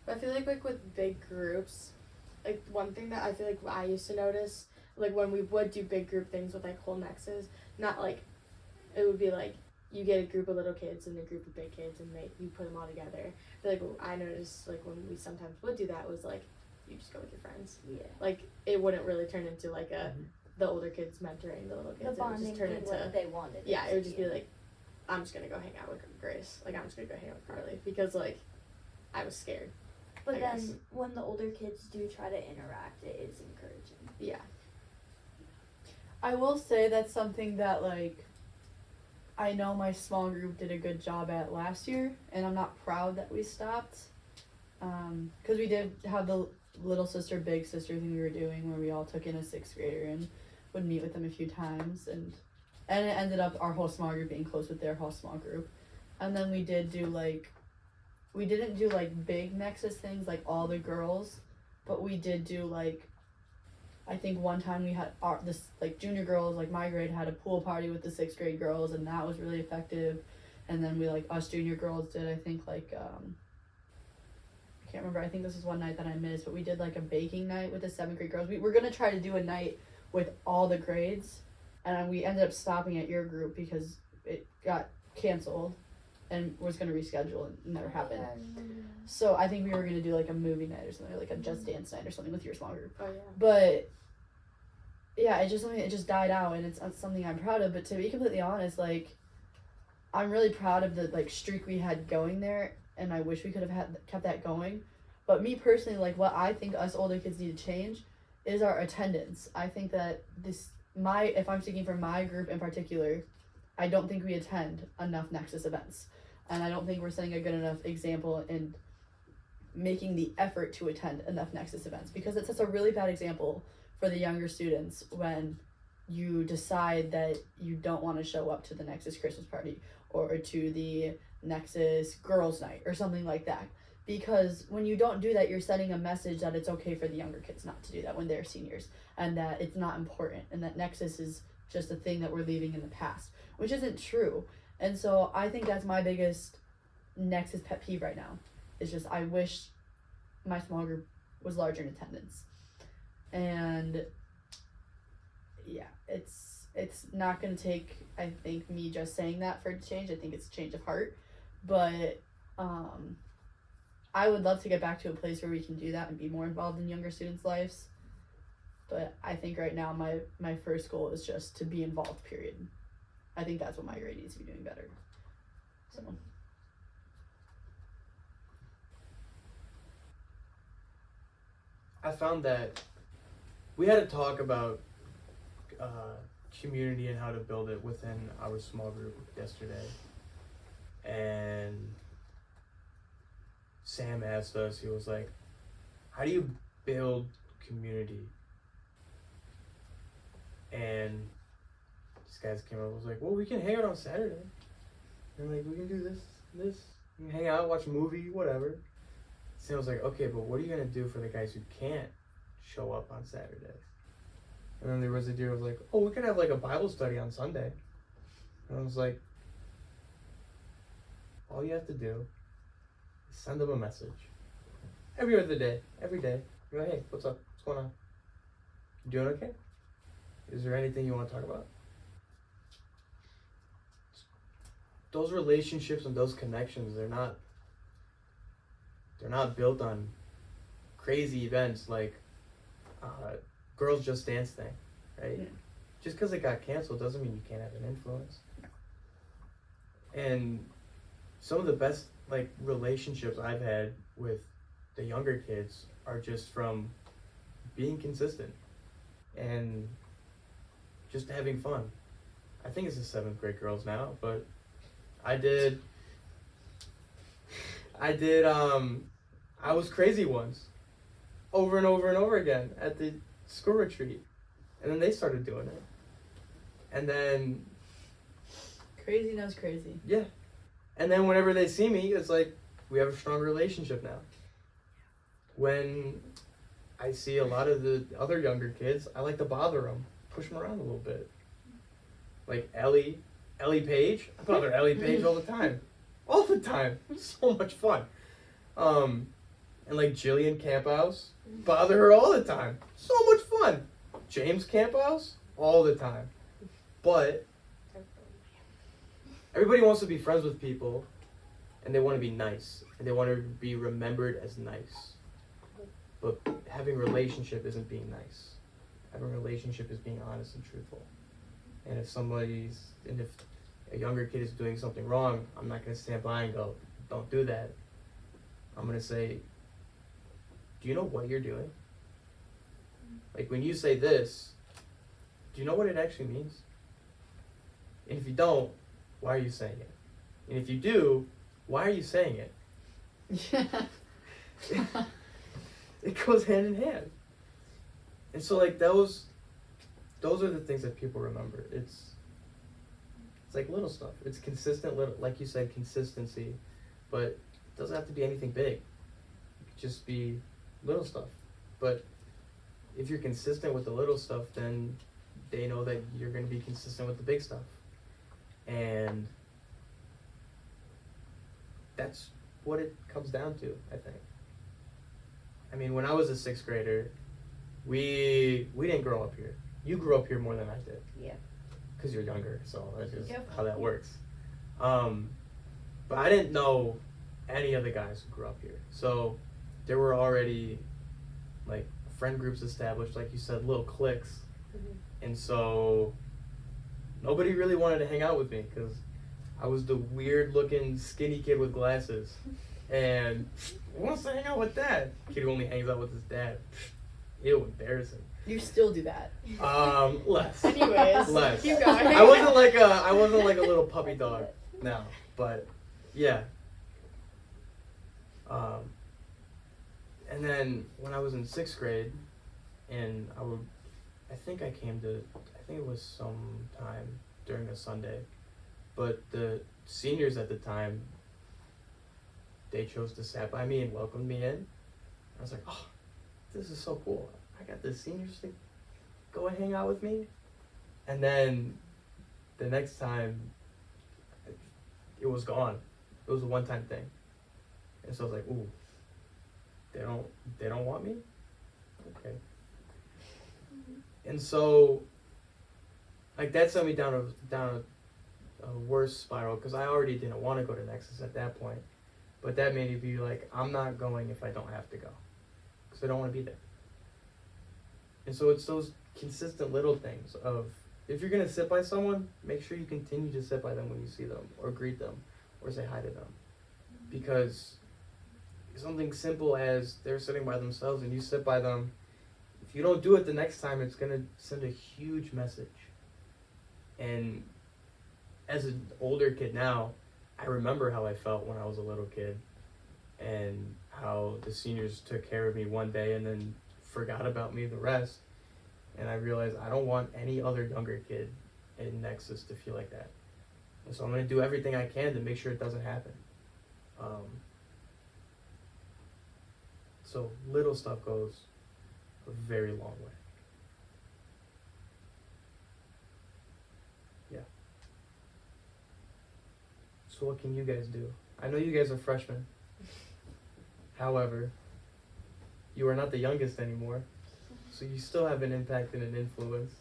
but I feel like with big groups, like, one thing that I feel like I used to notice, like, when we would do big group things with, like, whole Nexus, not, like, it would be, like, you get a group of little kids and a group of big kids, and you put them all together. I feel like what I noticed, like, when we sometimes would do that was, like, you just go with your friends. Yeah. Like, it wouldn't really turn into, like, the older kids mentoring the little kids. The It would bonding just turn thing, into, what they wanted. yeah, it would just be, like, I'm just gonna go hang out with Grace. Like, I'm just gonna go hang out with Carly. Because, like, I was scared. But I then guess. when the older kids do try to interact, it is encouraging. Yeah. I will say that's something that, like, I know my small group did a good job at last year, and I'm not proud that we stopped. Because we did have the little sister, big sister thing we were doing where we all took in a 6th grader and would meet with them a few times, and it ended up our whole small group being close with their whole small group. And then we didn't do, like, big Nexus things, like, all the girls, but we did do, like, I think one time we had junior girls, like, my grade had a pool party with the 6th grade girls, and that was really effective. And then we, like, us junior girls did, I think, like, I can't remember, I think this was one night that I missed, but we did, like, a baking night with the 7th grade girls. We were gonna try to do a night with all the grades, and we ended up stopping at your group because it got canceled and was gonna reschedule and never happened. So I think we were gonna do, like, a movie night or something, or, like, a Just Dance night or something with your small group. Oh, yeah. But yeah, it just died out, and it's something I'm proud of. But to be completely honest, like, I'm really proud of the, like, streak we had going there, and I wish we could have kept that going. But me personally, like, what I think us older kids need to change is our attendance. I think that if I'm speaking for my group in particular, I don't think we attend enough Nexus events, and I don't think we're setting a good enough example in making the effort to attend enough Nexus events, because it sets a really bad example for the younger students when you decide that you don't want to show up to the Nexus Christmas party or to the Nexus girls night or something like that. Because when you don't do that, you're sending a message that it's okay for the younger kids not to do that when they're seniors, and that it's not important, and that Nexus is just a thing that we're leaving in the past, which isn't true. And so I think that's my biggest Nexus pet peeve right now. It's just, I wish my small group was larger in attendance. And yeah, it's not going to take, I think, me just saying that for it to change. I think it's a change of heart. But I would love to get back to a place where we can do that and be more involved in younger students' lives. But I think right now my first goal is just to be involved, period. I think that's what my grade needs to be doing better. So. I found that we had a talk about community and how to build it within our small group yesterday. And Sam asked us, he was like, how do you build community? And these guys came up and was like, well, we can hang out on Saturday. And like, we can do this. We can hang out, watch a movie, whatever. Sam was like, okay, but what are you going to do for the guys who can't show up on Saturday? And then there was a dude who was like, oh, we could have like a Bible study on Sunday. And I was like, all you have to do is send them a message. Every other day, every day. You're like, hey, what's up? What's going on? You doing okay? Is there anything you want to talk about? Those relationships and those connections, they're not built on crazy events like Girls Just Dance thing, right? Yeah. Just because it got canceled doesn't mean you can't have an influence. And some of the best like relationships I've had with the younger kids are just from being consistent and just having fun. I think it's the 7th grade girls now, but I was crazy once, over and over and over again at the school retreat, and then they started doing it, and then Crazy knows crazy. yeah, and then whenever they see me, it's like we have a strong relationship now. When I see a lot of the other younger kids, I like to bother them, push them around a little bit. Like Ellie Page, I bother Ellie Page all the time. All the time. So much fun. And like Jillian Camphouse, bother her all the time. So much fun. James Camphouse, all the time. But everybody wants to be friends with people, and they want to be nice, and they want to be remembered as nice. But having a relationship isn't being nice. Having a relationship is being honest and truthful. And if a younger kid is doing something wrong, I'm not going to stand by and go, don't do that. I'm going to say, do you know what you're doing? Like when you say this, do you know what it actually means? And if you don't, why are you saying it? And if you do, why are you saying it? It goes hand in hand. And so like those are the things that people remember. It's like little stuff. It's consistent, little, like you said, consistency, but it doesn't have to be anything big. It could just be little stuff. But if you're consistent with the little stuff, then they know that you're going to be consistent with the big stuff. And that's what it comes down to, I think. I mean, when I was a 6th grader, we didn't grow up here. You grew up here more than I did. Yeah. Because you're younger, so that's just Yep. how that works. But I didn't know any of the guys who grew up here. So there were already like friend groups established, like you said, little cliques. Mm-hmm. And so nobody really wanted to hang out with me because I was the weird looking skinny kid with glasses. And who wants to hang out with that? Kid who only hangs out with his dad. Ew, embarrassing. You still do that. Less. Anyways, Less. keep going. I wasn't like a little puppy dog now, but yeah. And then when I was in 6th grade, and I think it was sometime during a Sunday, but the seniors at the time, they chose to sat by me and welcomed me in. I was like, oh, this is so cool. I got the seniors to go and hang out with me. And then the next time, it was gone. It was a one-time thing. And so I was like, ooh, they don't want me? Okay. And so, like, that sent me down a worse spiral, because I already didn't want to go to Nexus at that point. But that made me be like, I'm not going if I don't have to go, because I don't want to be there. And so it's those consistent little things of, if you're going to sit by someone, make sure you continue to sit by them when you see them, or greet them, or say hi to them. Because something simple as they're sitting by themselves and you sit by them, if you don't do it the next time, it's going to send a huge message. And as an older kid now, I remember how I felt when I was a little kid, and how the seniors took care of me one day and then forgot about me the rest. And I realized I don't want any other younger kid in Nexus to feel like that. And so I'm going to do everything I can to make sure it doesn't happen. So little stuff goes a very long way. So what can you guys do? I know you guys are freshmen. However, you are not the youngest anymore. So you still have an impact and an influence.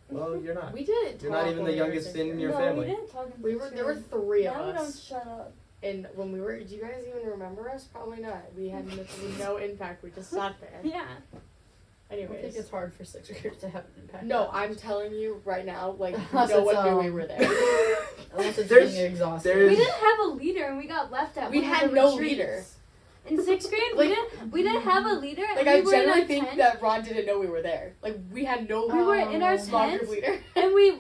Well, you're not. We didn't. You're not talk even when the we were youngest in sixth your no, family. we didn't talk in grade. There were sixth 3 of grade. Now don't us. shut up. And when we were, do you guys even remember us? Probably not. We had no impact. We just sat there. Yeah. I think Anyways. it's hard for 6th graders to have an impact. No, I'm telling you right now, like, Unless no it's, one knew we were there. Unless it's There's- being exhausted. there's- We didn't have a leader, and we got left at. We one had of the no retreats. leader. In 6th grade, Like- we didn't have a leader. Like, and I we were in generally our think tent, that Ron didn't know we were there. Like, we had no we were in our small tent, group leader. and we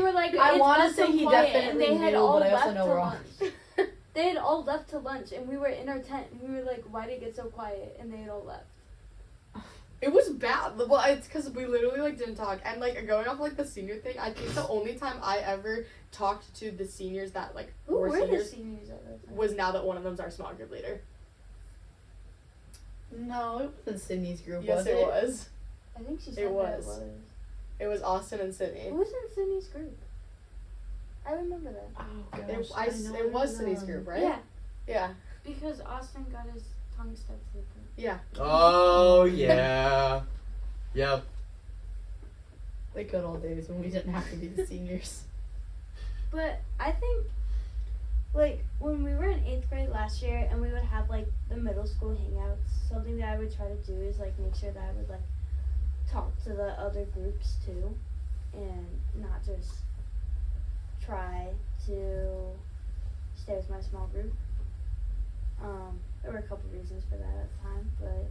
were like, I it's wanna best say so he quiet, definitely and they had knew, all but I also left know to wrong. lunch. They had all left to lunch, and we were in our tent, and we were like, why did it get so quiet? And they had all left. It was bad. Well, it's because we literally, like, didn't talk. And, like, going off, like, the senior thing, I think the only time I ever talked to the seniors that, like, Who were were the seniors seniors at that time? was now that one of them's our small group leader. No, it wasn't Sydney's group, Yes, was it it? was. I think she It said that was. it was. It was Austin and Sydney. Who was in Sydney's group? I remember that. Oh, gosh. It was Sydney's group, right? Yeah, Yeah. because Austin got his tongue stuck to the thing. Yeah. Oh, yeah. Yep. The good old days when we didn't have to be the seniors. But I think, like, when we were in 8th grade last year and we would have, like, the middle school hangouts, something that I would try to do is, like, make sure that I would, like, talk to the other groups, too, and not just try to stay with my small group. There were a couple reasons for that at the time, but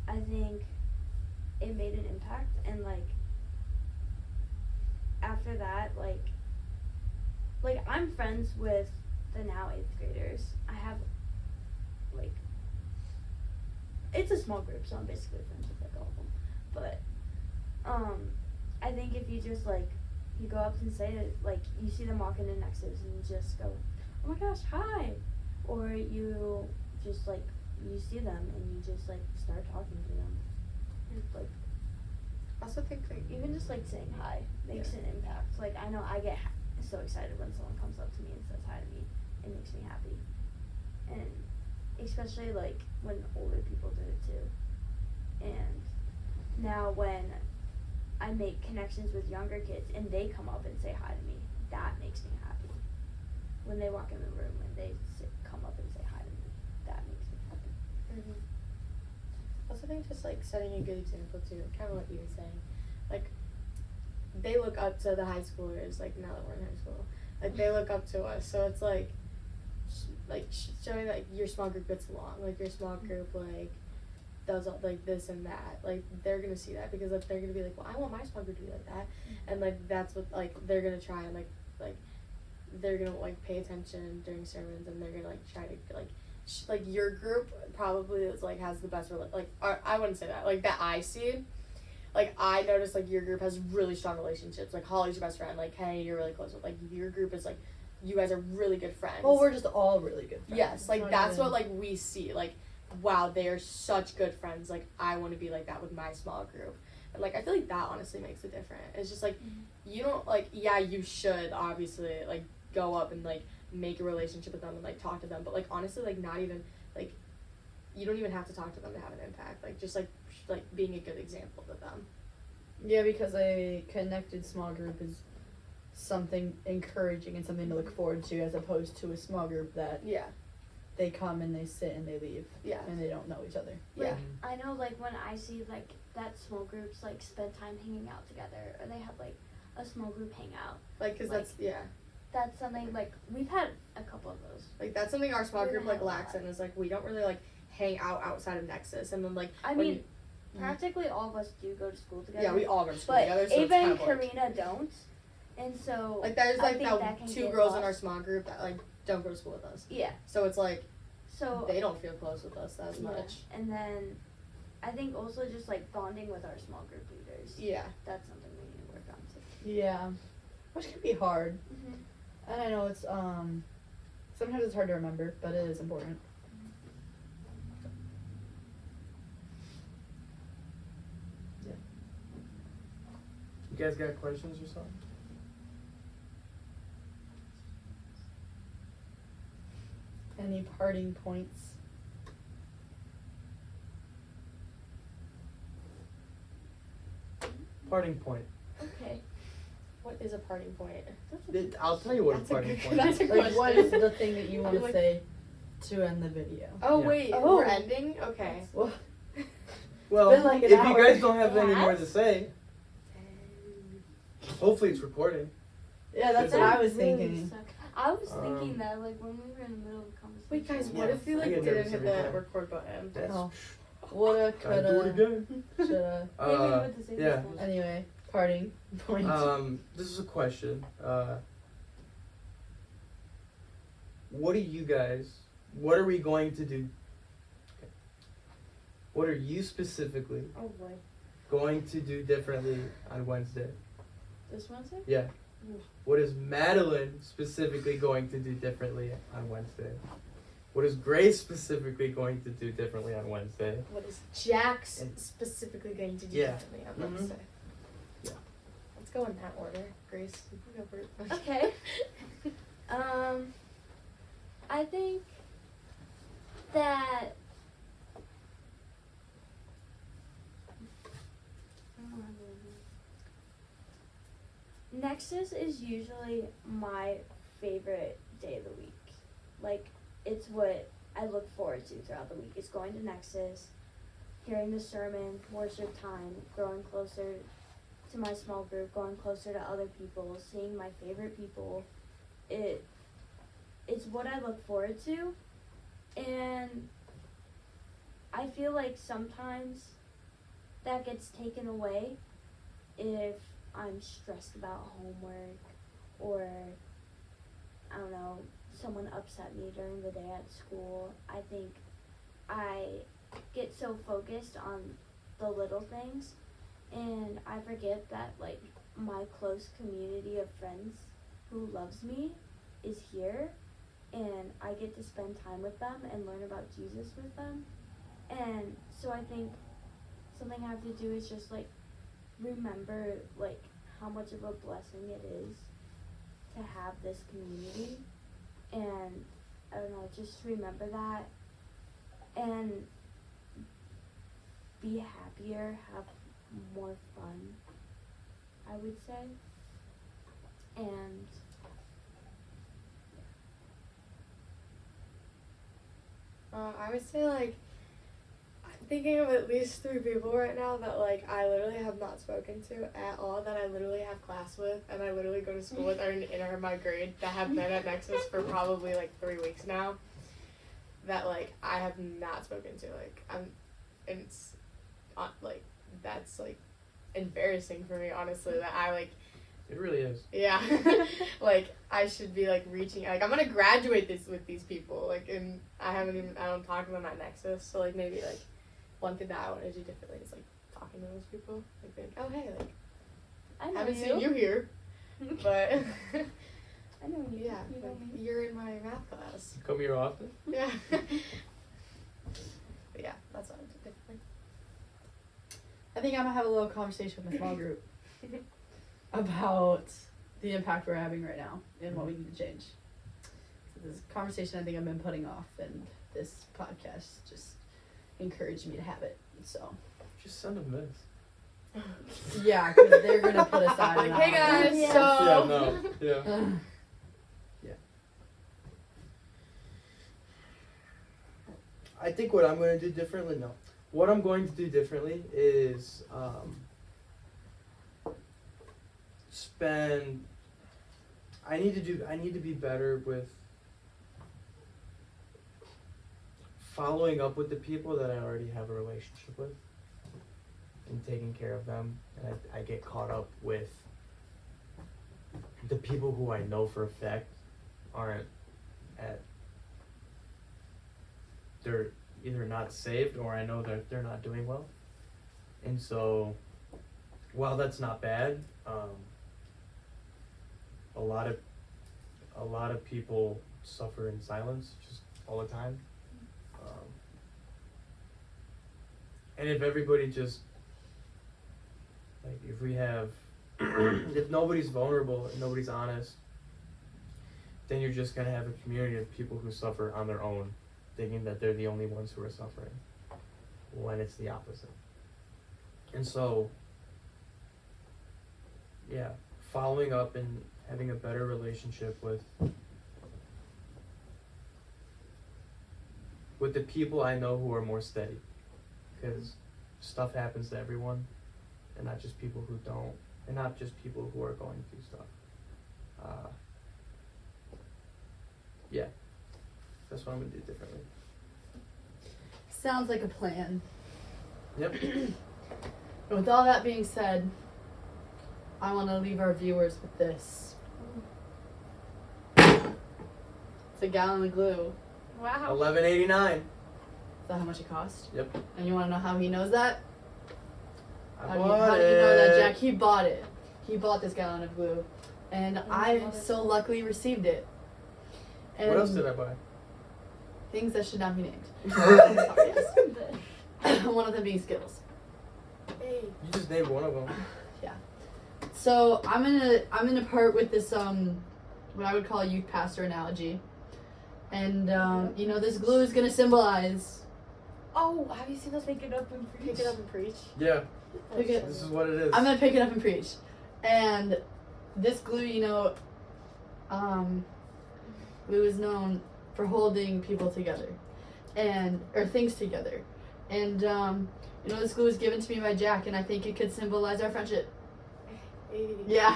I think it made an impact, and, like, after that, like I'm friends with the now 8th graders. I have, like, it's a small group, so I'm basically friends with, like, all of them. But, I think if you just, like, you go up and say it, like, you see them walking in Nexus and you just go, oh my gosh, hi! Or you just, like, you see them and you just, like, start talking to them. Like, I also think, like, even just, like, saying hi makes an impact. Like, I know I get so excited when someone comes up to me and says hi to me. It makes me happy. And especially, like, when older people do it too. And now when I make connections with younger kids and they come up and say hi to me, that makes me happy. When they walk in the room and they come up and say hi to me, that makes me happy. Mm-hmm. I also think just, like, setting a good example, too, kind of what you were saying. Like, they look up to the high schoolers, like, now that we're in high school. Like, they look up to us, so it's, like, showing, like, your small group gets along. Like, your small group, like, does, like, this and that. Like, they're gonna see that because, like, they're gonna be like, well, I want my small group to be like that. And, like, that's what, like, they're gonna try and, like, they're gonna, like, pay attention during sermons, and they're gonna, like, try to, like, like, your group probably is, like, has the best, like, I wouldn't say that, like, that I see. Like, I noticed, like, your group has really strong relationships. Like, Holly's your best friend. Like, Kenny, you're really close with. Like, your group is, like, you guys are really good friends. Well, we're just all really good friends. Yes, like, It's not that's even- what, like, we see. Like, wow, they are such good friends. Like, I want to be like that with my small group. And, like, I feel like that honestly makes it different. It's just, like, you don't, like, yeah, you should, obviously, like, go up and, like, make a relationship with them and, like, talk to them. But, like, honestly, like, not even, like, you don't even have to talk to them to have an impact. Like, just, like being a good example to them. Yeah, because a connected small group is something encouraging and something to look forward to, as opposed to a small group that Yeah. they come and they sit and they leave Yeah. and they don't know each other. Yeah. I know, like, when I see, like, that small groups, like, spend time hanging out together, or they have, like, a small group hangout. Like, cause Like- that's, yeah. That's something, like, we've had a couple of those. Like, that's something our small We group, don't like, have a lacks lot. in, is, like, we don't really, like, hang out outside of Nexus. And then, like, I when mean, practically all of us do go to school together. yeah, we all go to school but together, so Ava it's kind and of, like, Karina don't. And so, like, there's, I like, think that can 2 get girls in lost. our small group that, like, don't go to school with us. yeah. So it's, like, So, they don't feel close with us as yeah. much. And then, I think also just, like, bonding with our small group leaders. Yeah. That's something we need to work on, too. Yeah, which can be hard. Mm-hmm. And I know it's sometimes it's hard to remember, but it is important. You guys got questions or something? Any parting points? Parting point. Okay. What is a parting point? I'll tell you what That's a a parting good- point that's is. a Like, what is the thing that you want to Like- say to end the video? Oh Yeah. wait, Oh. we're ending? Okay. Well, Well, been like an if you hour. guys don't have any more to Yes? say, hopefully it's recording. yeah, that's what I was thinking. I was thinking Um, that, like, when we were in the middle of the conversation. Wait guys, what Yeah. if we I like get didn't nervous hit every the time. record button? That's Oh. Woulda, gotta do it coulda, again. shoulda. Maybe we went the same yeah. distance. Anyway, parting points. This is a question. What are we going to do? Okay. What are you specifically Oh boy. going to do differently on Wednesday? This Wednesday? Yeah. What is Madelyn specifically going to do differently on Wednesday? What is Grace specifically going to do differently on Wednesday? What is Jax And- specifically going to do Yeah. differently on Mhm. Wednesday? Yeah. Let's go in that order. Grace, you can go first. Okay. I think that Nexus is usually my favorite day of the week. Like, it's what I look forward to throughout the week. It's going to Nexus, hearing the sermon, worship time, growing closer to my small group, going closer to other people, seeing my favorite people. It's what I look forward to, and I feel like sometimes that gets taken away if I'm stressed about homework, or I don't know, someone upset me during the day at school. I think I get so focused on the little things, and I forget that, like, my close community of friends who loves me is here, and I get to spend time with them and learn about Jesus with them. And so I think something I have to do is just, like, remember, like, how much of a blessing it is to have this community. And I don't know, just remember that and be happier, have more fun, I would say. And I would say, like, I'm thinking of at least 3 people right now that, like, I literally have not spoken to at all, that I literally have class with, and I literally go to school with, are in my grade, that have been at Nexus for probably, like, 3 weeks now, that, like, I have not spoken to, like, and it's, like, that's, like, embarrassing for me, honestly, that I, like, It really is. yeah, like, I should be, like, reaching, like, I'm gonna graduate with these people, like, and I don't talk to them at Nexus, so, like, maybe, like, one thing that I want to do differently is, like, talking to those people, like, being, oh, hey, like, I know haven't you. seen you here, but, I know you. yeah, You know like, me. you're in my math class, You come here often? yeah, but yeah, that's what I do differently. I think I'm gonna have a little conversation with my small group about the impact we're having right now and what we need to change. So this is a conversation I think I've been putting off, and this podcast just encouraged me to have it. So Just send them this. yeah, because they're gonna put aside. Like, an hey hour. guys, Yeah. so. Yeah, no. Yeah. Uh, I think what I'm going to do differently, no. What I'm going to do differently is I need to be better with following up with the people that I already have a relationship with and taking care of them. And I get caught up with the people who I know for a fact aren't they're either not saved, or I know that they're not doing well. And so, while that's not bad, a lot of people suffer in silence just all the time. And if everybody just, like, if we have, if nobody's vulnerable, if nobody's honest, then you're just gonna have a community of people who suffer on their own, thinking that they're the only ones who are suffering, when it's the opposite. And so, yeah, following up and having a better relationship with the people I know who are more steady, because stuff happens to everyone, and not just people who don't, and not just people who are going through stuff. Yeah, that's what I'm gonna do differently. Sounds like a plan. Yep. With all that being said, I want to leave our viewers with this. It's a gallon of glue. Wow. $11.89. Is that how much it cost? Yep. And you want to know how he knows that? I How do bought you know that, it. Jack? He bought it. He bought this gallon of glue. And I so luckily received it. And What else did I buy? things that should not be named. Sorry, yes. One of them being Skittles. Hey. You just named one of them. Yeah. So I'm gonna part with this what I would call a youth pastor analogy. And this glue is gonna symbolize. Oh, have you seen those pick it up and preach? Pick it up and preach. Yeah, Pick it. this is what it is. I'm gonna pick it up and preach. And this glue, glue is known for holding people together, or things together. And this glue was given to me by Jack, and I think it could symbolize our friendship. Hey. Yeah.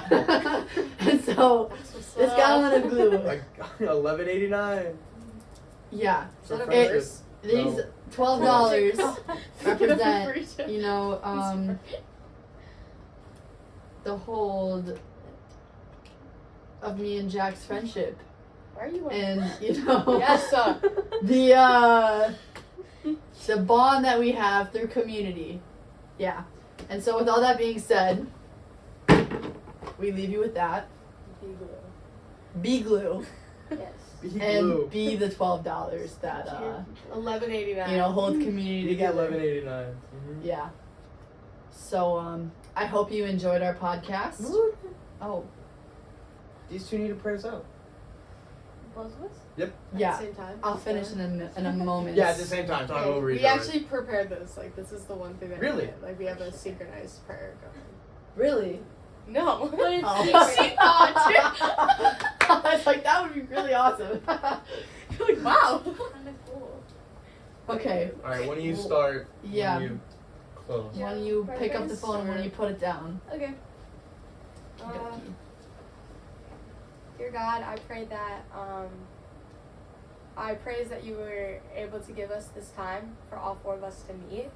And so That's what's this up. gallon of glue. Like $11.89. Yeah. For that a friendship. verse? These No. $12 represent, Sorry. the hold of me and Jack's friendship. Why are you And Yes, sir. the bond that we have through community. Yeah. And so with all that being said, we leave you with that. Be glue. Yes. Be And glue. be the $12 that $11.89. hold community Be together. $11.89. Mm-hmm. Yeah. So I hope you enjoyed our podcast. Oh, These two need to pray us out. Both of us? Yep. yeah. At the same time. I'll finish in a moment. Yeah, at the same time. Talk over each We other. actually prepared this. Like, this is the one thing that we Really? did. Like, we have a synchronized prayer going. Really? No. But it's Oh. She thought, I was like, that would be really awesome. You're like, wow. kind of cool. Okay. All right, when do you start? Yeah. When you close. Yeah. When you pick up the Preference phone and when or- you put it down. Okay. Okey-dokey. Dear God, I pray that I praise that you were able to give us this time for all four of us to meet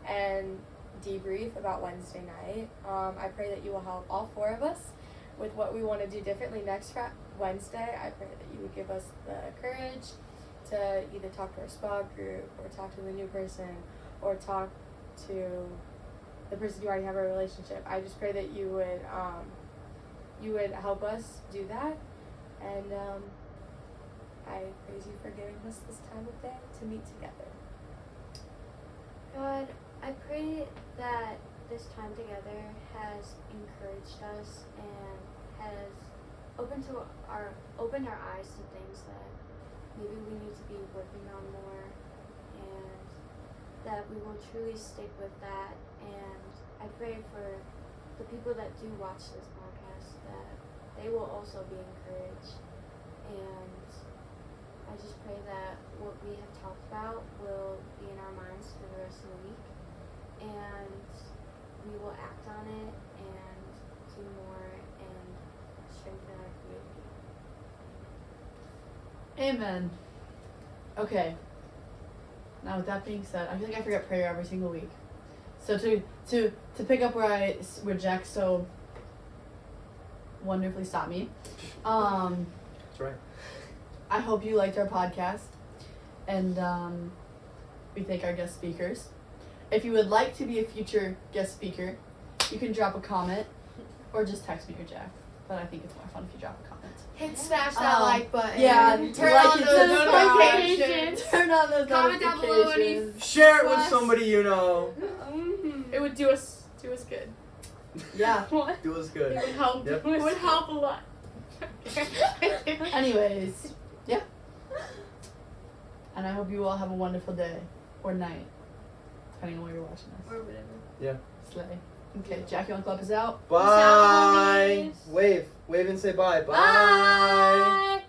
and debrief about Wednesday night. I pray that you will help all four of us with what we want to do differently next Wednesday. I pray that you would give us the courage to either talk to our small group or talk to the new person or talk to the person you already have a relationship. I just pray that you would help us do that. And I praise you for giving us this time of day to meet together. God, I pray that this time together has encouraged us and has opened our eyes to things that maybe we need to be working on more, and that we will truly stick with that. And I pray for the people that do watch this podcast that they will also be encouraged. And I just pray that what we have talked about will be in our minds for the rest of the week, and we will act on it and do more and strengthen our community. Amen. Okay. Now with that being said, I feel like I forget prayer every single week. So to pick up where Jack so wonderfully stopped me. That's right. I hope you liked our podcast, and we thank our guest speakers. If you would like to be a future guest speaker, you can drop a comment or just text me or Jack. But I think it's more fun if you drop a comment. Hit smash that like button. Yeah, Turn like on it those to notifications. Turn on those Comment down below any notifications. Share it with Plus- somebody you know. It would do us good. Yeah. What? Do us It good. would help. Yep. It would help a lot. Anyways, yeah. And I hope you all have a wonderful day or night, depending on where you're watching us. Or whatever. Yeah. Slay. Okay, Jackie, want to clap us out? Bye. homies. Wave and say bye. Bye. Bye.